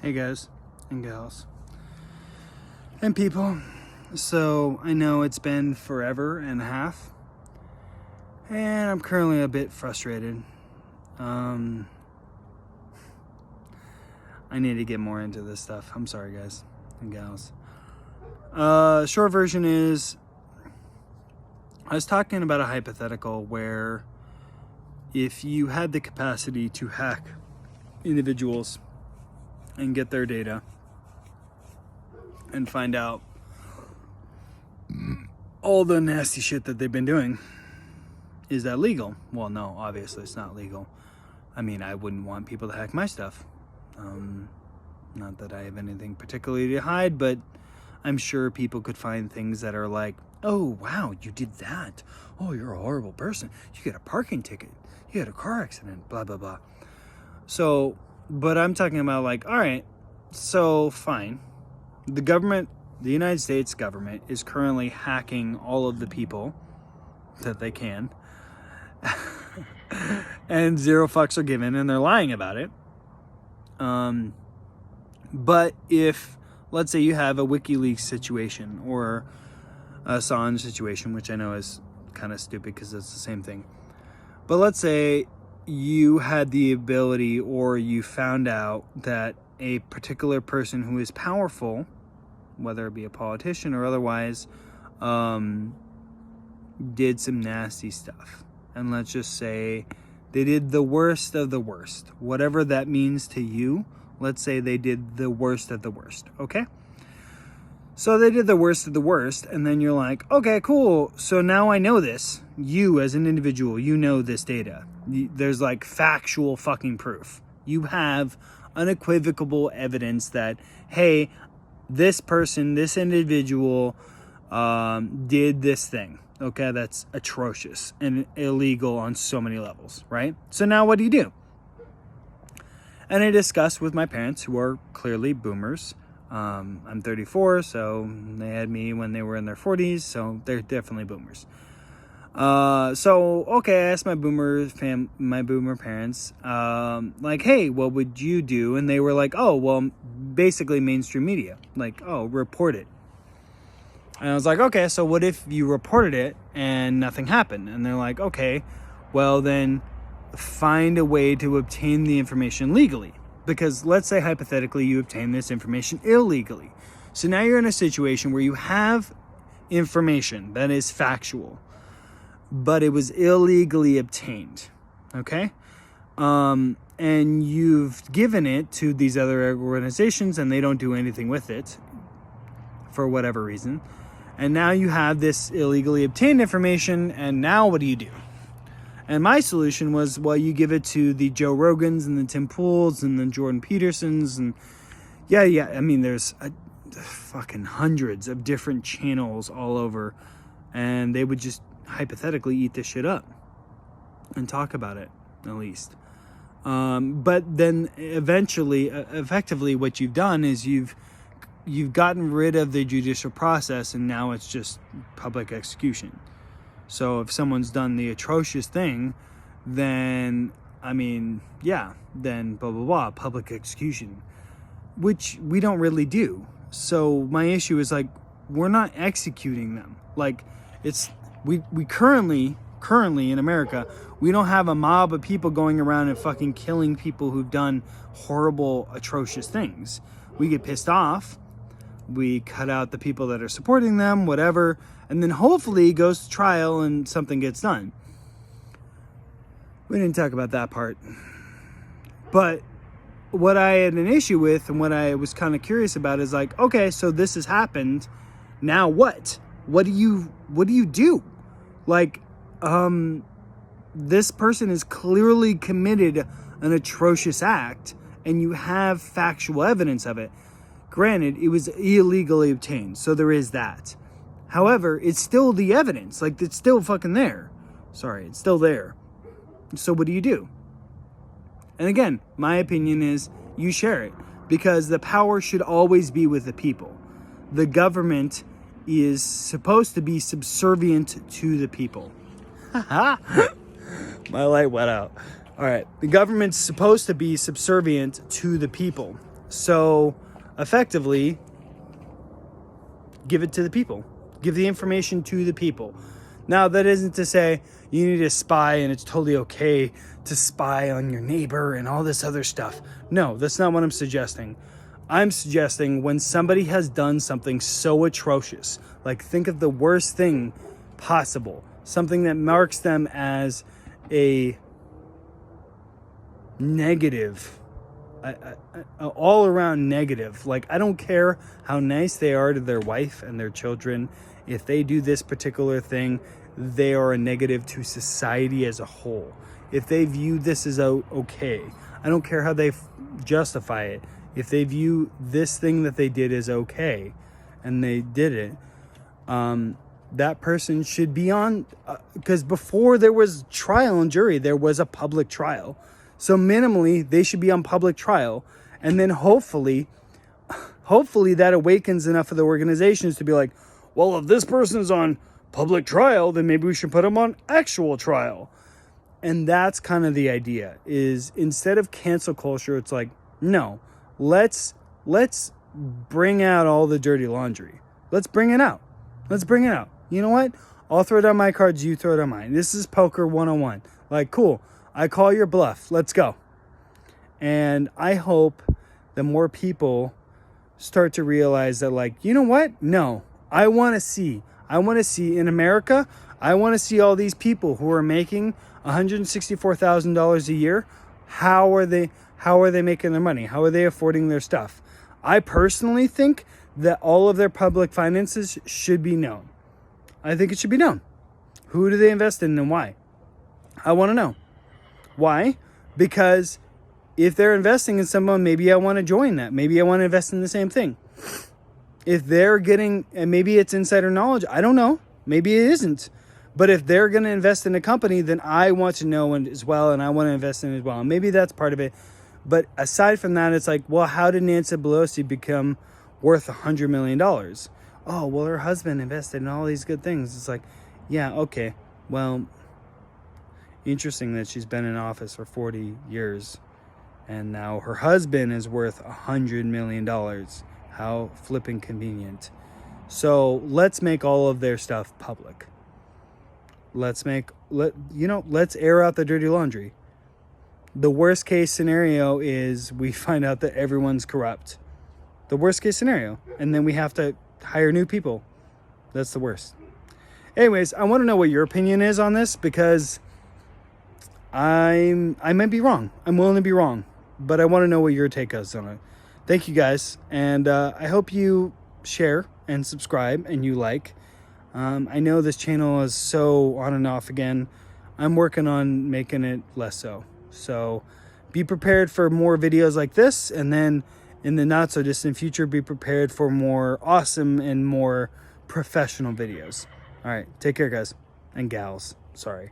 Hey guys and gals and people. So I know it's been forever and a half, and I'm currently a bit frustrated. I need to get more into this stuff. I'm sorry guys and gals. Short version is, I was talking about a hypothetical where if you had the capacity to hack individuals and get their data and find out all the nasty shit that they've been doing, is that legal? Well, no, obviously it's not legal. I mean, I wouldn't want people to hack my stuff. Not that I have anything particularly to hide, but I'm sure people could find things that are like, oh wow, you did that, oh you're a horrible person, you get a parking ticket, you had a car accident, blah blah blah. So, but I'm talking about like, all right, so fine, the government, the United States government is currently hacking all of the people that they can and zero fucks are given, and they're lying about it. But if, let's say you have a WikiLeaks situation or a Assange situation, which I know is kind of stupid because it's the same thing, but let's say you had the ability, or you found out that a particular person who is powerful, whether it be a politician or otherwise, did some nasty stuff. And let's just say they did the worst of the worst, whatever that means to you. Let's say they did the worst of the worst, okay? So they did the worst of the worst, and then you're like, okay, cool. So now I know this. You as an individual, you know this data. There's like factual fucking proof. You have unequivocal evidence that, hey, this person, this individual did this thing. Okay, that's atrocious and illegal on so many levels, right? So now what do? And I discussed with my parents, who are clearly boomers. I'm 34, so they had me when they were in their 40s, so they're definitely boomers. So okay, I asked my boomer parents, like, hey, what would you do? And they were like, oh, well, basically mainstream media, like, oh, report it. And I was like, okay, so what if you reported it and nothing happened? And they're like, okay, well then find a way to obtain the information legally. Because let's say hypothetically you obtain this information illegally. So now you're in a situation where you have information that is factual, but it was illegally obtained, okay? And you've given it to these other organizations and they don't do anything with it for whatever reason. And now you have this illegally obtained information, and now what do? And my solution was, well, you give it to the Joe Rogans and the Tim Pools and the Jordan Petersons, and yeah, I mean, there's fucking hundreds of different channels all over, and they would just hypothetically eat this shit up and talk about it, at least. But then eventually, effectively, what you've done is you've gotten rid of the judicial process, and now it's just public execution. So if someone's done the atrocious thing, then, I mean, yeah, then blah, blah, blah, public execution, which we don't really do. So my issue is, like, we're not executing them. Like, it's, we currently in America, we don't have a mob of people going around and fucking killing people who've done horrible, atrocious things. We get pissed off. We cut out the people that are supporting them, whatever, and then hopefully it goes to trial and something gets done. We didn't talk about that part. But what I had an issue with, and what I was kind of curious about, is like, okay, so this has happened. Now what? What do you do? Like, this person has clearly committed an atrocious act, and you have factual evidence of it. Granted, it was illegally obtained, so there is that. However, it's still the evidence. Like, it's still fucking there. Sorry, it's still there. So what do? And again, my opinion is you share it, because the power should always be with the people. The government is supposed to be subservient to the people. My light went out. All right. The government's supposed to be subservient to the people. So effectively, give it to the people. Give the information to the people. Now, that isn't to say you need to spy and it's totally okay to spy on your neighbor and all this other stuff. No, that's not what I'm suggesting. I'm suggesting when somebody has done something so atrocious, like think of the worst thing possible, something that marks them as a negative, all around negative. Like, I don't care how nice they are to their wife and their children. If they do this particular thing, they are a negative to society as a whole. If they view this as okay, I don't care how they justify it. If they view this thing that they did as okay, and they did it, that person should be on, because before there was trial and jury, there was a public trial. So minimally, they should be on public trial. And then hopefully that awakens enough of the organizations to be like, well, if this person's on public trial, then maybe we should put them on actual trial. And that's kind of the idea, is instead of cancel culture, it's like, no, let's bring out all the dirty laundry. Let's bring it out. Let's bring it out. You know what? I'll throw down my cards, you throw down mine. This is poker 101. Like, cool. I call your bluff. Let's go. And I hope that more people start to realize that, like, you know what? No, I want to see in America, I want to see all these people who are making $164,000 a year. How are they making their money? How are they affording their stuff? I personally think that all of their public finances should be known. I think it should be known. Who do they invest in and why? I want to know. Why? Because if they're investing in someone, maybe I want to join that. Maybe I want to invest in the same thing. If they're getting, and maybe it's insider knowledge, I don't know. Maybe it isn't. But if they're going to invest in a company, then I want to know as well, and I want to invest in it as well. And maybe that's part of it. But aside from that, it's like, well, how did Nancy Pelosi become worth $100 million? Oh, well, her husband invested in all these good things. It's like, yeah, okay. Well, interesting that she's been in office for 40 years. And now her husband is worth $100 million. How flipping convenient. So let's make all of their stuff public. Let's air out the dirty laundry. The worst case scenario is we find out that everyone's corrupt. The worst case scenario. And then we have to hire new people. That's the worst. Anyways, I want to know what your opinion is on this, because I might be wrong. I'm willing to be wrong. But I want to know what your take is on it. Thank you, guys. And I hope you share and subscribe and you like. I know this channel is so on and off again. I'm working on making it less so. So be prepared for more videos like this. And then in the not so distant future, be prepared for more awesome and more professional videos. All right. Take care, guys and gals. Sorry.